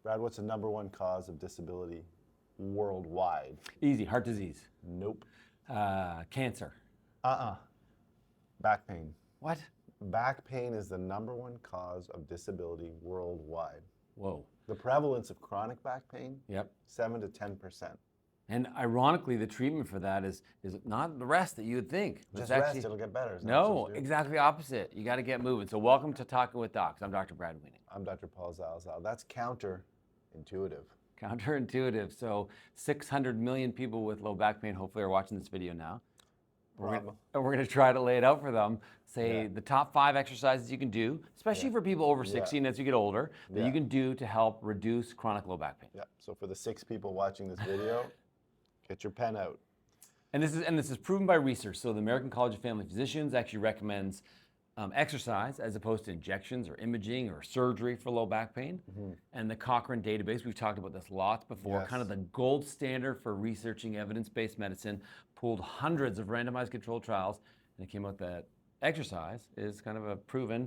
Brad, what's the #1 cause of disability worldwide? Easy. Heart disease. Nope. Cancer. Back pain. What? Back pain is the #1 cause of disability worldwide. Whoa. The prevalence of chronic back pain, Yep. 7 to 10%. And ironically, the treatment for that is not the rest that you would think. Just rest, it'll get better. Isn't that No, what it's supposed to do? exactly the opposite. You got to get moving. So welcome to Talking with Docs. I'm Dr. Brad Wiening. I'm Dr. Paul Zalzal. That's counterintuitive. Counterintuitive. So 600 million people with low back pain hopefully are watching this video now. And we're going to try to lay it out for them. Say the top 5 exercises you can do, especially for people over 60 and as you get older, that you can do to help reduce chronic low back pain. Yeah. So for the 6 people watching this video, get your pen out. And this is proven by research. So the American College of Family Physicians actually recommends exercise as opposed to injections or imaging or surgery for low back pain. And the Cochrane database, we've talked about this lots before, kind of the gold standard for researching evidence-based medicine, pulled hundreds of randomized controlled trials, and it came out that exercise is kind of a proven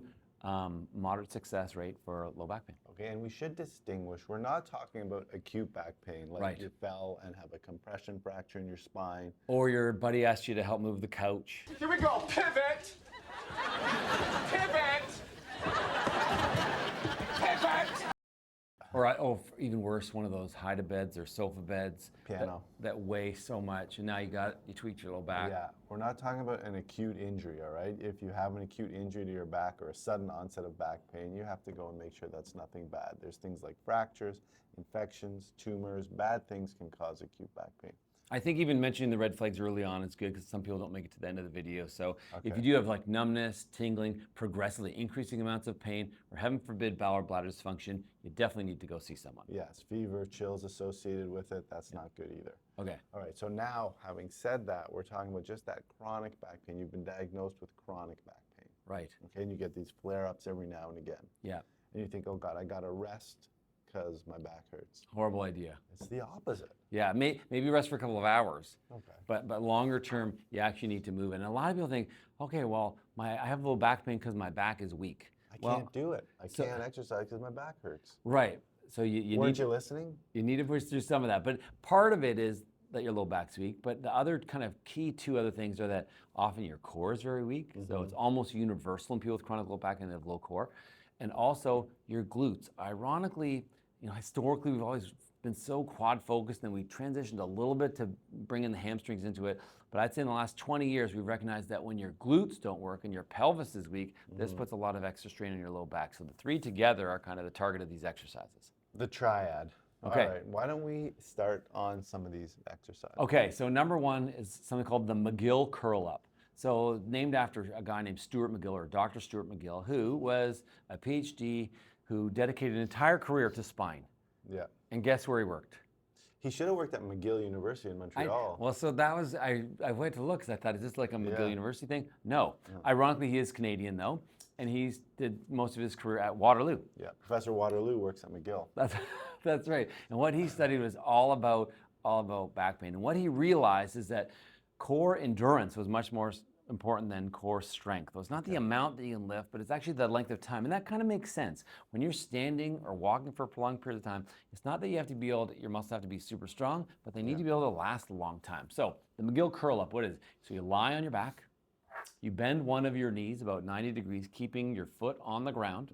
moderate success rate for low back pain. Okay, and we should distinguish, we're not talking about acute back pain, like you fell and have a compression fracture in your spine. Or your buddy asked you to help move the couch. Here we go, pivot! Pivot! Pivot! Or even worse, one of those hide-a-beds or sofa beds that weigh so much, and now you tweaked your low back. Yeah, we're not talking about an acute injury, all right? If you have an acute injury to your back or a sudden onset of back pain, you have to go and make sure that's nothing bad. There's things like fractures, infections, tumors, bad things can cause acute back pain. I think even mentioning the red flags early on is good because some people don't make it to the end of the video. So if you do have like numbness, tingling, progressively increasing amounts of pain, or heaven forbid bowel or bladder dysfunction, you definitely need to go see someone. Yes, fever, chills associated with it, that's not good either. Okay. All right, so now having said that, we're talking about just that chronic back pain. You've been diagnosed with chronic back pain. Right. Okay, and you get these flare-ups every now and again. Yeah. And you think, oh God, I gotta rest because my back hurts. Horrible idea. It's the opposite. Yeah, maybe rest for a couple of hours. Okay. But longer term, you actually need to move. And a lot of people think, okay, well, I have a little back pain because my back is weak. I can't do it. I can't exercise because my back hurts. Right. So you Weren't you listening? You need to push through some of that. But part of it is that your low back's weak. But the other kind of key 2 other things are that often your core is very weak. So it's almost universal in people with chronic low back and they have low core. And also your glutes. Ironically, historically, we've always been so quad focused, and we transitioned a little bit to bring in the hamstrings into it. But I'd say in the last 20 years, we've recognized that when your glutes don't work and your pelvis is weak, this puts a lot of extra strain on your low back. So the 3 together are kind of the target of these exercises. The triad. Okay. All right, why don't we start on some of these exercises? Okay, so #1 is something called the McGill Curl Up. So named after a guy named Stuart McGill, or Dr. Stuart McGill, who was a PhD who dedicated an entire career to spine. Yeah. And guess where he worked? He should have worked at McGill University in Montreal. Well, so that was, I went to look because I thought, is this like a McGill University thing? No. Ironically, he is Canadian though, and he did most of his career at Waterloo. Yeah, Professor Waterloo works at McGill. That's right. And what he studied was all about back pain. And what he realized is that core endurance was much more important than core strength. It's not the amount that you can lift, but it's actually the length of time. And that kind of makes sense. When you're standing or walking for a prolonged period of time, it's not that you have to be able to, your muscles have to be super strong, but they need to be able to last a long time. So the McGill Curl Up, what is it? So you lie on your back, you bend one of your knees about 90 degrees, keeping your foot on the ground.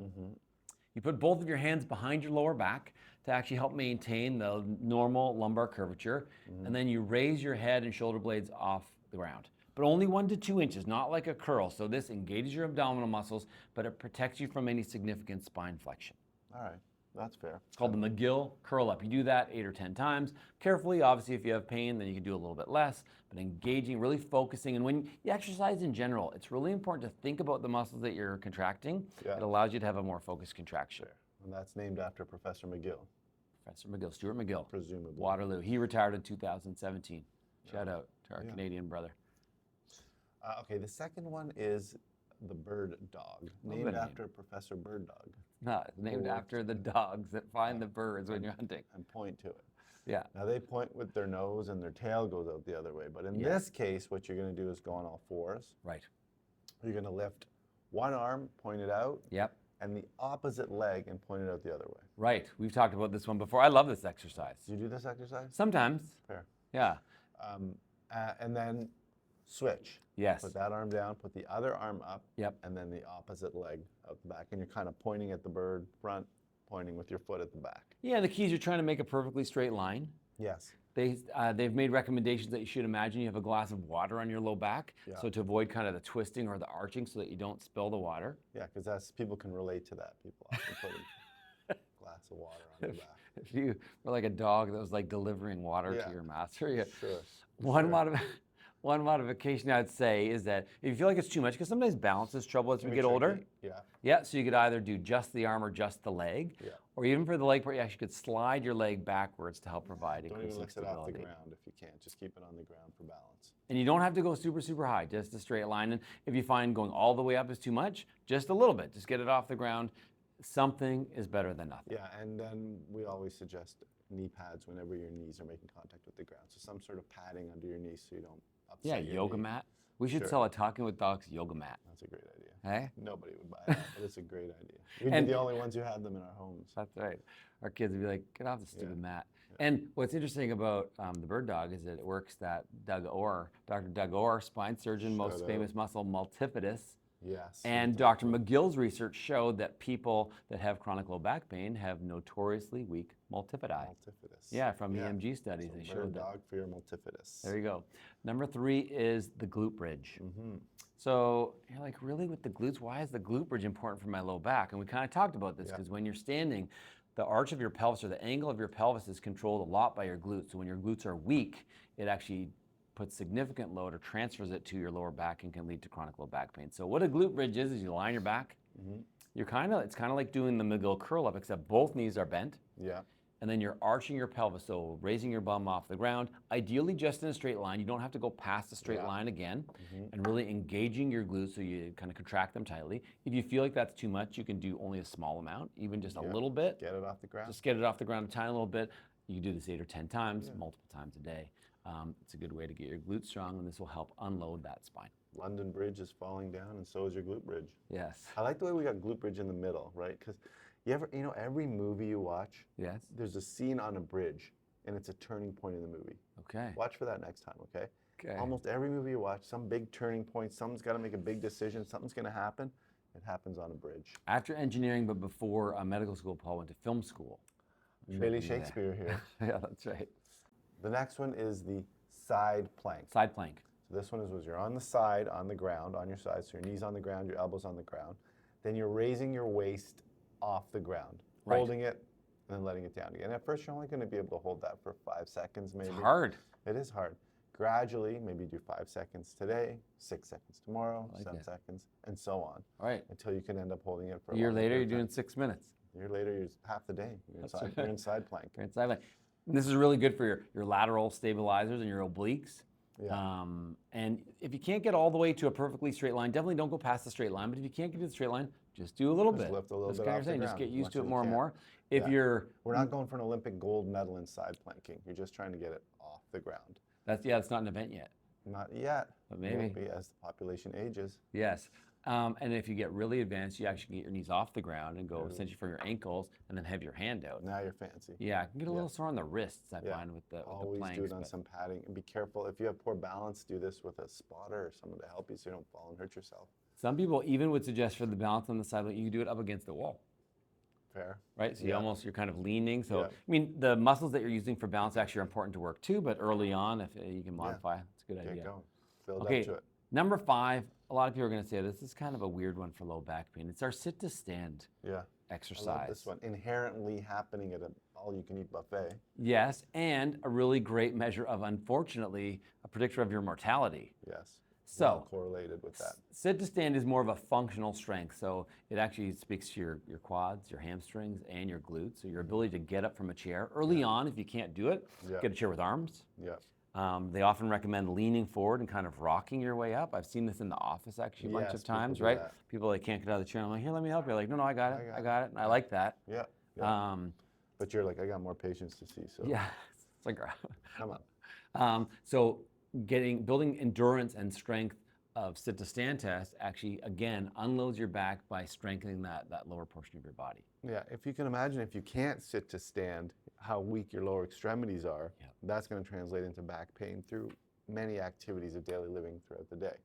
You put both of your hands behind your lower back to actually help maintain the normal lumbar curvature. And then you raise your head and shoulder blades off the ground. But only 1 to 2 inches, not like a curl. So this engages your abdominal muscles, but it protects you from any significant spine flexion. All right, that's fair. It's called the McGill Curl Up. You do that 8 or 10 times. Carefully, obviously, if you have pain, then you can do a little bit less, but engaging, really focusing. And when you exercise in general, it's really important to think about the muscles that you're contracting. It allows you to have a more focused contraction. Fair. And that's named after Professor McGill. Professor McGill, Stuart McGill. Presumably. Waterloo. He retired in 2017. Shout out to our Canadian brother. Okay, the second one is the bird dog, named after Professor Bird Dog. No, it's named after the dogs that find the birds when you're hunting. And point to it. Yeah. Now they point with their nose and their tail goes out the other way. But in this case, what you're going to do is go on all 4s. Right. You're going to lift one arm, point it out. Yep. and the opposite leg and point it out the other way. Right. We've talked about this one before. I love this exercise. Do you do this exercise? Sometimes. Fair. Yeah. And then switch. Yes. Put that arm down, put the other arm up, Yep. and then the opposite leg out the back. And you're kind of pointing at the bird front, pointing with your foot at the back. Yeah, the key is you're trying to make a perfectly straight line. Yes. They've made recommendations that you should imagine you have a glass of water on your low back, Yeah. so to avoid kind of the twisting or the arching so that you don't spill the water. Yeah, because people can relate to that. People often put a glass of water on their back. If you were like a dog that was like delivering water Yeah. to your master, yeah. Sure. One modification I'd say is that if you feel like it's too much, because sometimes balance is trouble as we Can be get older. tricky. Yeah. Yeah, so you could either do just the arm or just the leg, Yeah. or even for the leg part, you actually could slide your leg backwards to help provide Don't even increasing lift it off the stability. ground if you can't. Just keep it on the ground for balance. And you don't have to go super, super high, just a straight line. And if you find going all the way up is too much, just a little bit, just get it off the ground. Something is better than nothing. Yeah, and then we always suggest knee pads whenever your knees are making contact with the ground. So some sort of padding under your knees so you don't Yeah, upset your yoga knee. mat. We should Sure. sell a Talking with Docs yoga mat. That's a great idea. Hey? Nobody would buy that, but it's a great idea. We'd And- be the only ones who had them in our homes. That's right. Our kids would be like, get off the stupid Yeah. mat. And what's interesting about the bird dog is that it works that Dr. Doug Orr, spine surgeon, most Shout famous muscle multifidus, Yes. and Dr. McGill's research showed that people that have chronic low back pain have notoriously weak multifidi. Multifidus. Yeah, from Yeah. EMG studies, So they bird showed that. dog for your multifidus. There you go. Number 3 is the glute bridge. Mm-hmm. So you're like, really with the glutes, why is the glute bridge important for my low back? And we kind of talked about this Yeah. because when you're standing, the arch of your pelvis or the angle of your pelvis is controlled a lot by your glutes. So when your glutes are weak, it actually puts significant load or transfers it to your lower back and can lead to chronic low back pain. So what a glute bridge is you lie on your back. Mm-hmm. It's kind of like doing the McGill Curl Up, except both knees are bent. Yeah. And then you're arching your pelvis, so raising your bum off the ground, ideally just in a straight line. You don't have to go past the straight Yeah. line again, Mhm. and really engaging your glutes so you kind of contract them tightly. If you feel like that's too much, you can do only a small amount, even just a Yeah. little bit. Get it off the ground. Just get it off the ground a tiny little bit. You can do this 8 or 10 times, Yeah. multiple times a day. It's a good way to get your glutes strong, and this will help unload that spine. London Bridge is falling down, and so is your glute bridge. Yes. I like the way we got glute bridge in the middle, right? Because every movie you watch, Yes. there's a scene on a bridge, and it's a turning point in the movie. Okay. Watch for that next time, okay? Okay. Almost every movie you watch, some big turning point, someone's got to make a big decision, something's going to happen. It happens on a bridge. After engineering, but before medical school, Paul went to film school. Billy Yeah. Shakespeare here. Yeah, that's right. The next one is the side plank. Side plank. So this one is you're on the side, on the ground, on your side. So your knees on the ground, your elbows on the ground. Then you're raising your waist off the ground, Right. holding it, and then letting it down again. At first, you're only going to be able to hold that for 5 seconds, maybe. It's hard. It is hard. Gradually, maybe do 5 seconds today, 6 seconds tomorrow, I like 7 that. seconds, and so on, All right. until you can end up holding it for A a year longer later, you're period of doing time. 6 minutes. A year later, you're half the day. You're That's inside, right. you're in side plank. Great side plank. And this is really good for your lateral stabilizers and your obliques. Yeah. And if you can't get all the way to a perfectly straight line, definitely don't go past the straight line. But if you can't get to the straight line, just do a little Just bit. lift a little That's bit kind off of the saying. Just ground get as used much to as it you more and can. more. If Yeah. you're We're not going for an Olympic gold medal in side planking. You're just trying to get it off the ground. it's not an event yet. Not yet. But It won't maybe. be as the population ages. Yes. And if you get really advanced, you actually get your knees off the ground and go Yeah. essentially from your ankles and then have your hand out. Now you're fancy. Yeah, I can get a Yeah. little sore on the wrists, I Yeah. find, with the Always planks. do it on but- some padding. And be careful. If you have poor balance, do this with a spotter or someone to help you so you don't fall and hurt yourself. Some people even would suggest for the balance on the side, you can do it up against the wall, Fair. right? So Yeah. you're kind of leaning. So, Yeah. I mean, the muscles that you're using for balance actually are important to work too, but early on, if you can modify, it's a good Get idea. going. Build Okay, up to it. number 5, a lot of people are going to say this is kind of a weird one for low back pain. It's our sit to stand Yeah. exercise. I love this one. Inherently happening at an all-you-can-eat buffet. Yes, and a really great measure of, unfortunately, a predictor of your mortality. Yes. So, Well correlated with that. Sit to stand is more of a functional strength. So it actually speaks to your quads, your hamstrings, and your glutes. So your ability to get up from a chair. Early on, if you can't do it, Yeah. get a chair with arms. Yeah. They often recommend leaning forward and kind of rocking your way up. I've seen this in the office actually a bunch Yes, of people times, do right? that. People that can't get out of the chair. I'm like, here, let me help you. Like, no, I got it. I I got got it. And I like that. Yeah. Yeah. Um, But you're like, I got more patience to see. So yeah, it's like, come on. so building endurance and strength sit to stand test actually, again, unloads your back by strengthening that lower portion of your body. Yeah, if you can imagine, if you can't sit to stand, how weak your lower extremities are, that's going to translate into back pain through many activities of daily living throughout the day.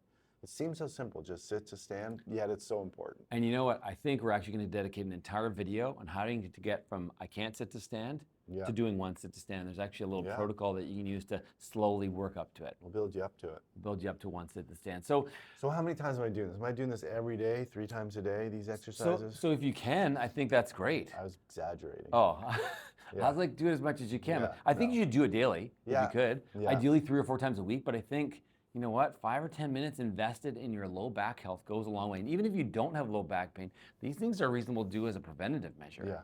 It seems so simple, just sit to stand, yet it's so important. And you know what? I think we're actually going to dedicate an entire video on how to get from I can't sit to stand to doing one sit to stand. There's actually a little protocol that you can use to slowly work up to it. We'll build you up to it. Build you up to one sit to stand. So how many times am I doing this? Am I doing this every day, 3 times a day, these exercises? So if you can, I think that's great. I was exaggerating. Oh, I was like, do it as much as you can. I think you should do it daily if you could. Ideally 3 or 4 times a week, but I think, you know what, 5 or 10 minutes invested in your low back health goes a long way. And even if you don't have low back pain, these things are reasonable to do as a preventative measure.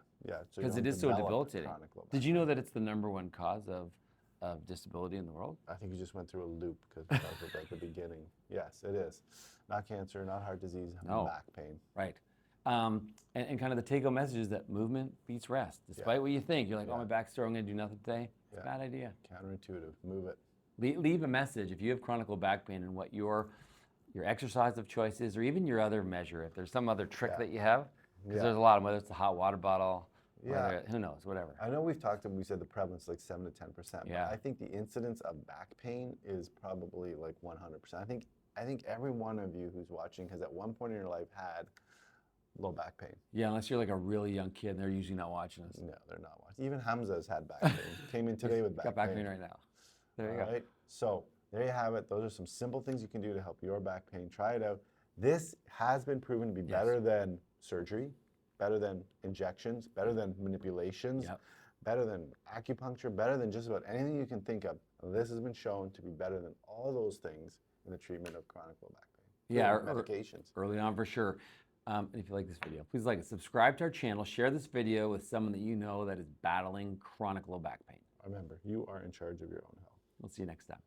Because it is so debilitating. Did you know that it's the #1 cause of disability in the world? I think you just went through a loop because that was at the beginning. Yes, it is. Not cancer, not heart disease, back pain. Right. And kind of the take-home message is that movement beats rest. Despite what you think, you're like, oh, my back's sore, I'm going to do nothing today. It's a bad idea. Counterintuitive. Move it. Leave a message if you have chronic low back pain and what your exercise of choice is, or even your other measure. If there's some other trick that you have, because there's a lot of them, whether it's the hot water bottle, who knows, whatever. I know we've talked, we said the prevalence like 7 to 10%, but I think the incidence of back pain is probably like 100%. I think every one of you who's watching has at one point in your life had low back pain. Yeah, unless you're like a really young kid and they're usually not watching us. No, they're not watching. Even Hamza's had back pain. Came in today with back pain. Got back pain right now. There you go. Right? So there you have it. Those are some simple things you can do to help your back pain. Try it out. This has been proven to be better than surgery, better than injections, better than manipulations, better than acupuncture, better than just about anything you can think of. This has been shown to be better than all those things in the treatment of chronic low back pain. Yeah, medications. Early on for sure. And if you like this video, please like it. Subscribe to our channel. Share this video with someone that you know that is battling chronic low back pain. Remember, you are in charge of your own health. We'll see you next time.